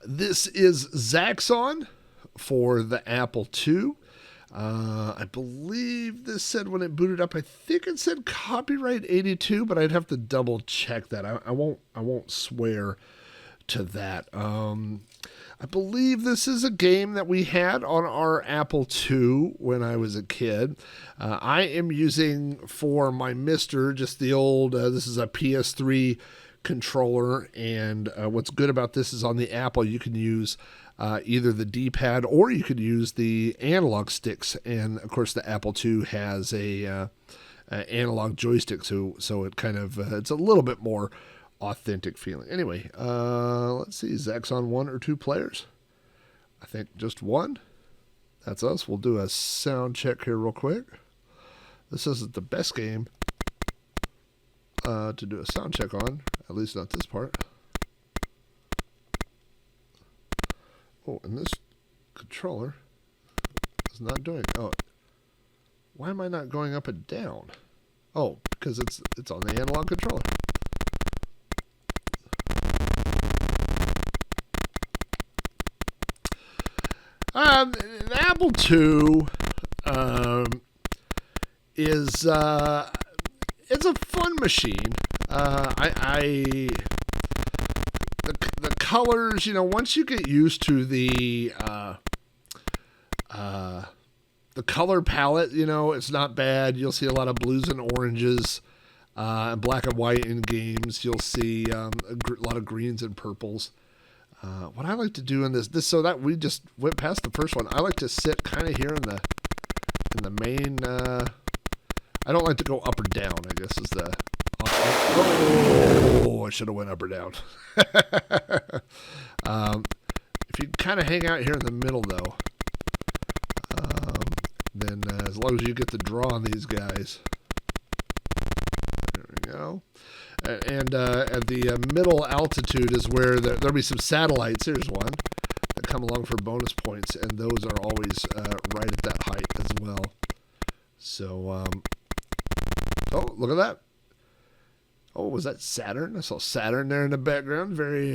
This is Zaxxon for the Apple II. I believe this said when it booted up, I think it said copyright 82, but I'd have to double check that. I won't swear to that. I believe this is a game that we had on our Apple II when I was a kid. I am using for my MiSTer just the old, this is a PS3 controller, and what's good about this is on the Apple you can use either the D-pad or you could use the analog sticks, and of course the Apple II has a analog joystick, so it kind of it's a little bit more authentic feeling. Anyway, let's see, Zaxxon 1 or 2 players. I think just one. That's us. We'll do a sound check here real quick. This isn't the best game to do a sound check on, at least not this part. Oh, and this controller is not doing. Oh, why am I not going up and down? Oh, because it's on the analog controller. The Apple II is it's a fun machine. The colors, once you get used to the color palette, it's not bad. You'll see a lot of blues and oranges, and black and white in games. You'll see a lot of greens and purples. What I like to do in this so that we just went past the first one, I like to sit kind of here in the main. I don't like to go up or down, I guess is the. Oh, I should have went up or down. If you kind of hang out here in the middle, though, then as long as you get the draw on these guys, there we go. And at the middle altitude is where there'll be some satellites. Here's one that come along for bonus points, and those are always right at that height as well. So, oh, look at that. Oh, was that Saturn? I saw Saturn there in the background. Very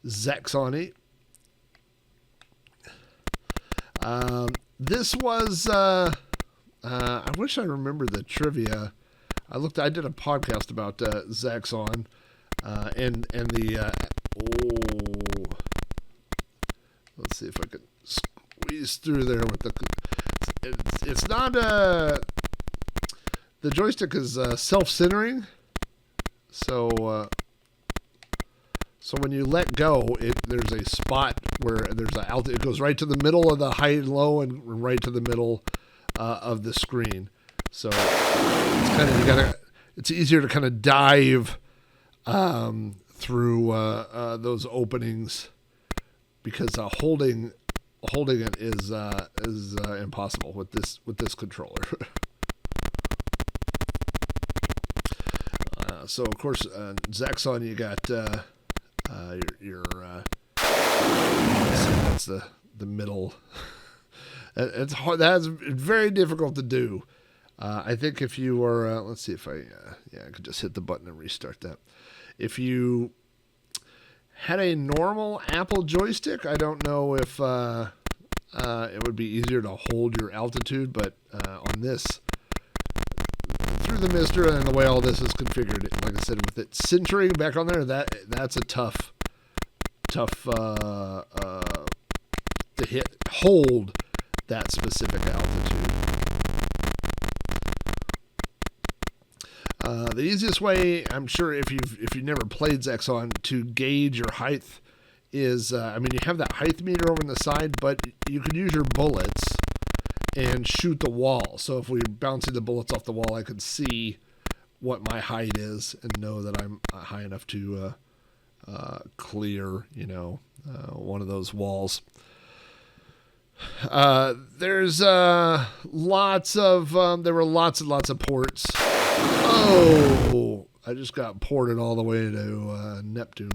Zaxxon-y. This was, I wish I remember the trivia. I did a podcast about Zaxxon and the, let's see if I can squeeze through there with the, it's not, the joystick is self-centering, so when you let go, there's a spot where there's a it goes right to the middle of the high and low and right to the middle of the screen. So it's kind of it's easier to kind of dive through those openings because holding it is impossible with this controller. So of course, Zaxxon, you got your that's the middle. It's hard. That's very difficult to do. I think if you were, let's see if I could just hit the button and restart that. If you had a normal Apple joystick, I don't know if it would be easier to hold your altitude, but on this, through the MiSTer and the way all this is configured, like I said, with it centering back on there, that's a tough to hold that specific altitude. The easiest way, I'm sure, if you've never played Zaxxon, to gauge your height is, you have that height meter over on the side, but you could use your bullets and shoot the wall. So if we're bouncing the bullets off the wall, I could see what my height is and know that I'm high enough to clear, one of those walls. There's lots of there were lots and lots of ports. Oh, I just got ported all the way to Neptune.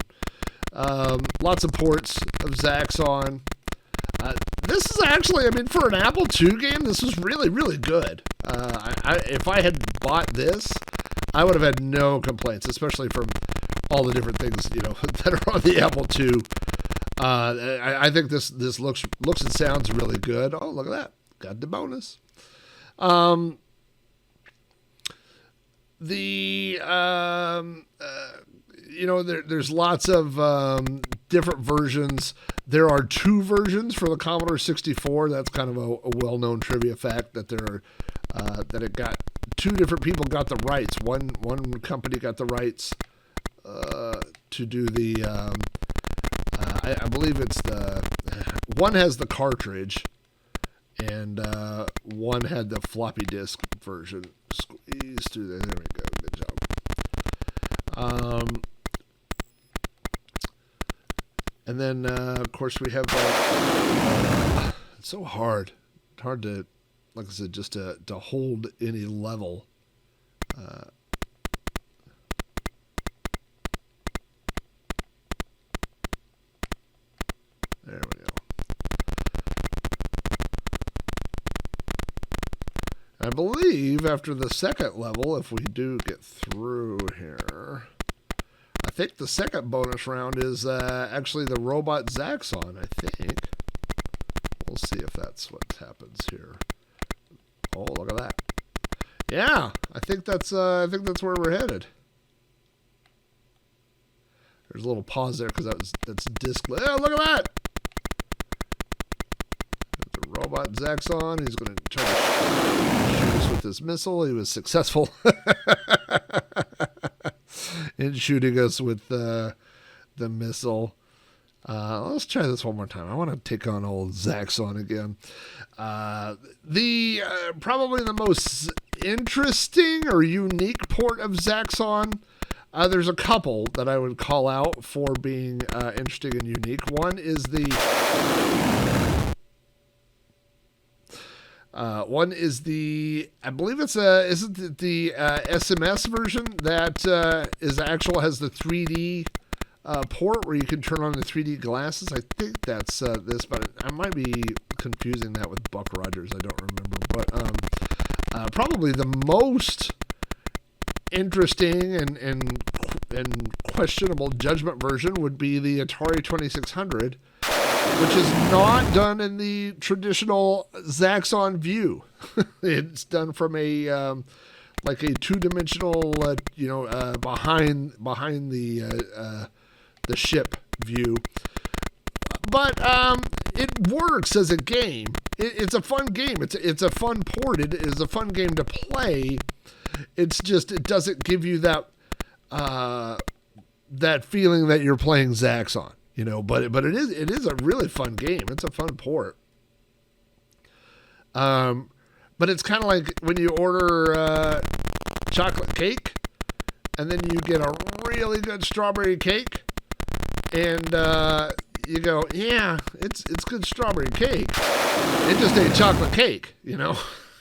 Lots of ports of Zaxxon. This is actually, for an Apple II game, this was really, really good. If I had bought this, I would have had no complaints, especially from all the different things, that are on the Apple II. I think this looks and sounds really good. Oh, look at that. Got the bonus. There's lots of different versions. There are 2 versions for the Commodore 64. That's kind of a well-known trivia fact that that it got 2 different people got the rights. One company got the rights to do the. I believe it's one has the cartridge, and one had the floppy disk version. Squeeze through there. There we go. Good job. And then, of course, we have. It's so hard. It's hard to, like I said, just to hold any level. There we go. I believe after the second level, if we do get through here, I think the second bonus round is actually the robot Zaxxon, I think. We'll see if that's what happens here. Oh, look at that. Yeah, I think that's where we're headed. There's a little pause there because that's disc. Oh, look at that. The robot Zaxxon. He's going to try to shoot us with this missile. He was successful in shooting us with the missile. Let's try this one more time. I want to take on old Zaxxon again. Probably the most interesting or unique port of Zaxxon. There's a couple that I would call out for being interesting and unique. One is the I believe it's isn't it the SMS version that has the 3D port where you can turn on the 3D glasses. I think that's this, but I might be confusing that with Buck Rogers. I don't remember, but probably the most interesting and questionable judgment version would be the Atari 2600, which is not done in the traditional Zaxxon view. It's done from a like a 2-dimensional, behind the ship view. But it works as a game. It's a fun game. It's a fun port. It is a fun game to play. It's just it doesn't give you that feeling that you're playing Zaxxon, But it is a really fun game. It's a fun port. But it's kind of like when you order chocolate cake, and then you get a really good strawberry cake, and you go, yeah, it's good strawberry cake. It just ain't chocolate cake,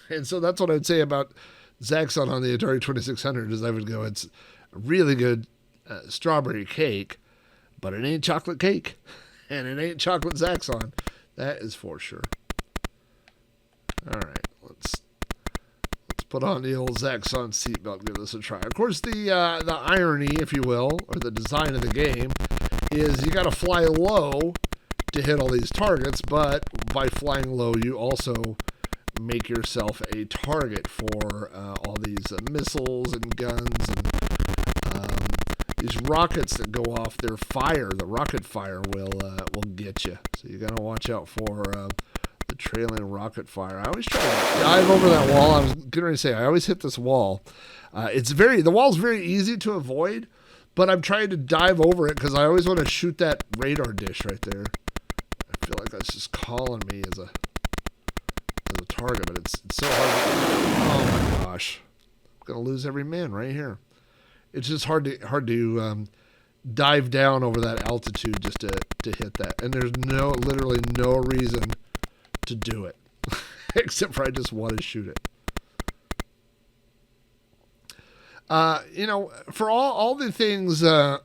And so that's what I'd say about Zaxxon on the Atari 2600 is I would go, it's a really good strawberry cake, but it ain't chocolate cake, and it ain't chocolate Zaxxon. That is for sure. All right, let's put on the old Zaxxon seatbelt. Give this a try. Of course, the irony, if you will, or the design of the game, is you got to fly low to hit all these targets, but by flying low, you also make yourself a target for all these missiles and guns and these rockets that go off. Their fire, the rocket fire, will get you. So you got to watch out for the trailing rocket fire. I always try to dive over that wall. I was getting ready to say I always hit this wall. The wall's very easy to avoid, but I'm trying to dive over it because I always want to shoot that radar dish right there. I feel like that's just calling me as a target, but it's so hard. Oh my gosh, I'm gonna lose every man right here. It's just hard to dive down over that altitude just to hit that, and there's literally no reason to do it except for I just want to shoot it. For all the things, I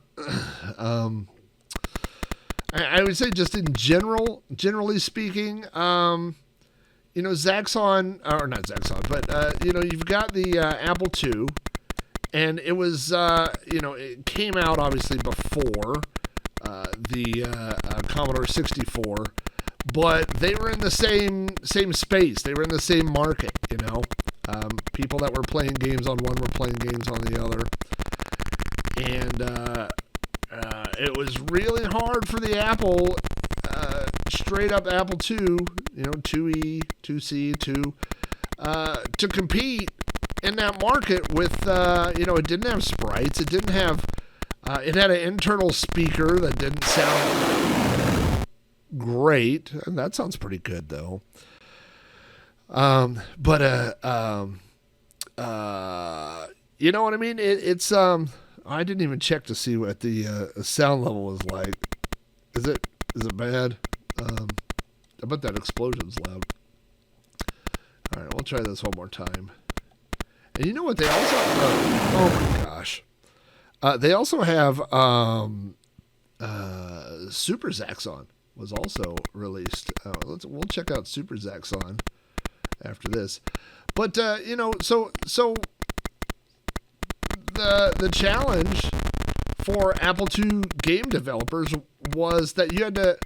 would say just in generally speaking, Zaxxon, or not Zaxxon, but, you've got the Apple II, and it was, it came out obviously before the Commodore 64, but they were in the same space. They were in the same market, you know. People that were playing games on one were playing games on the other. And it was really hard for the Apple, straight up Apple II, you know, 2E, 2C, 2, to compete in that market with, you know, it didn't have sprites. It didn't have, it had an internal speaker that didn't sound great. And that sounds pretty good, though. You know what I mean? It's I didn't even check to see what the sound level was like. Is it bad? I bet that explosion's loud. All right, we'll try this one more time. And you know what? They also oh my gosh, they also have Super Zaxxon was also released. We'll check out Super Zaxxon after this. But you know, so the challenge for Apple II game developers was that you had to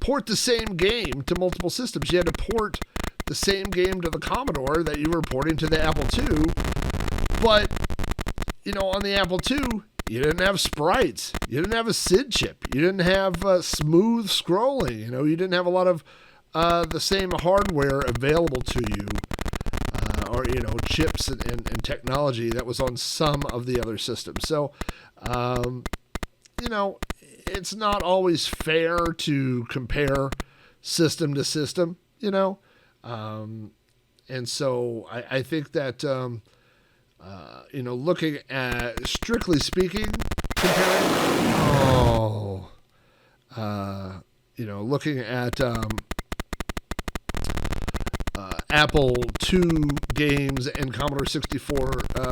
port the same game to multiple systems. You had to port the same game to the Commodore that you were porting to the Apple II. But, you know, on the Apple II, you didn't have sprites. You didn't have a SID chip. You didn't have smooth scrolling. You know, you didn't have a lot of the same hardware available to you. Or, you know, chips and technology that was on some of the other systems. So, you know, it's not always fair to compare system to system, you know. And so I think that, you know, looking at, strictly speaking, comparing, you know, looking at Apple II games and Commodore 64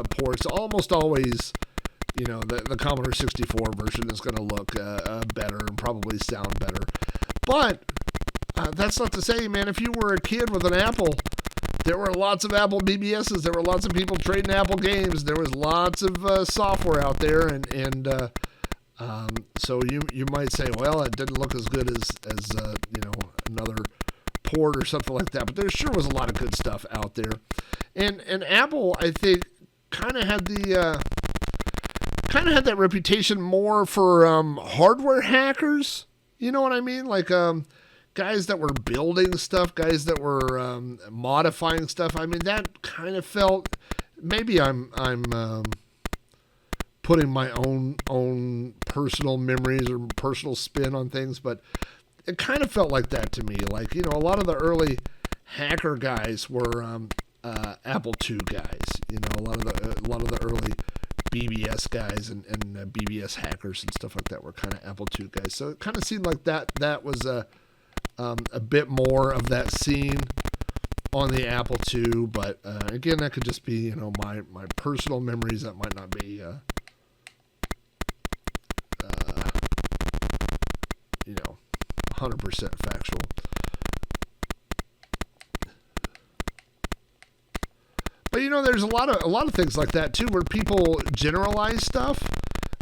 ports, almost always, you know, the Commodore 64 version is going to look better and probably sound better. But that's not to say, man, if you were a kid with an Apple, there were lots of Apple BBSs. There were lots of people trading Apple games. There was lots of software out there, and so you might say, well, it didn't look as good as you know, another port or something like that, but there sure was a lot of good stuff out there. And Apple, I think, kind of had that reputation more for hardware hackers. You know what I mean? Like guys that were building stuff, guys that were modifying stuff. I mean, that kind of felt, maybe I'm putting my own personal memories or personal spin on things, but it kind of felt like that to me. Like, you know, a lot of the early hacker guys were Apple II guys. You know, a lot of the early BBS guys and BBS hackers and stuff like that were kind of Apple II guys. So it kind of seemed like that was a bit more of that scene on the Apple II. But again, that could just be, you know, my personal memories. That might not be you know, 100% factual. But you know, there's a lot of things like that too, where people generalize stuff,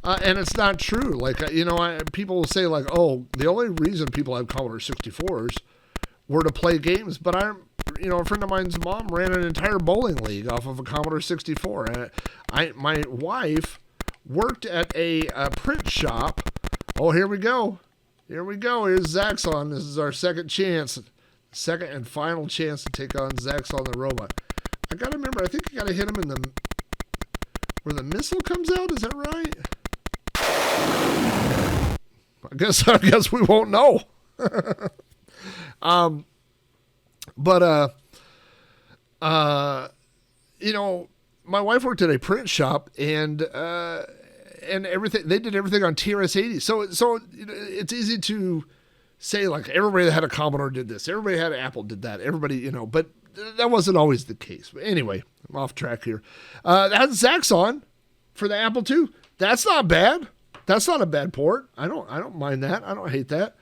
and it's not true. Like, you know, people will say like, "Oh, the only reason people have Commodore 64s were to play games." But you know, a friend of mine's mom ran an entire bowling league off of a Commodore 64. My wife worked at a print shop. Oh, here we go. Here's Zaxxon. This is our second and final chance to take on Zaxxon the robot. I gotta remember, I think I gotta hit him in where the missile comes out. Is that right? I guess we won't know. You know, my wife worked at a print shop, and everything, they did everything on TRS-80. So it's easy to say like everybody that had a Commodore did this, everybody that had an Apple did that, everybody, you know, but that wasn't always the case. But anyway, I'm off track here. That's Zaxxon for the Apple II. That's not bad. That's not a bad port. I don't mind that. I don't hate that.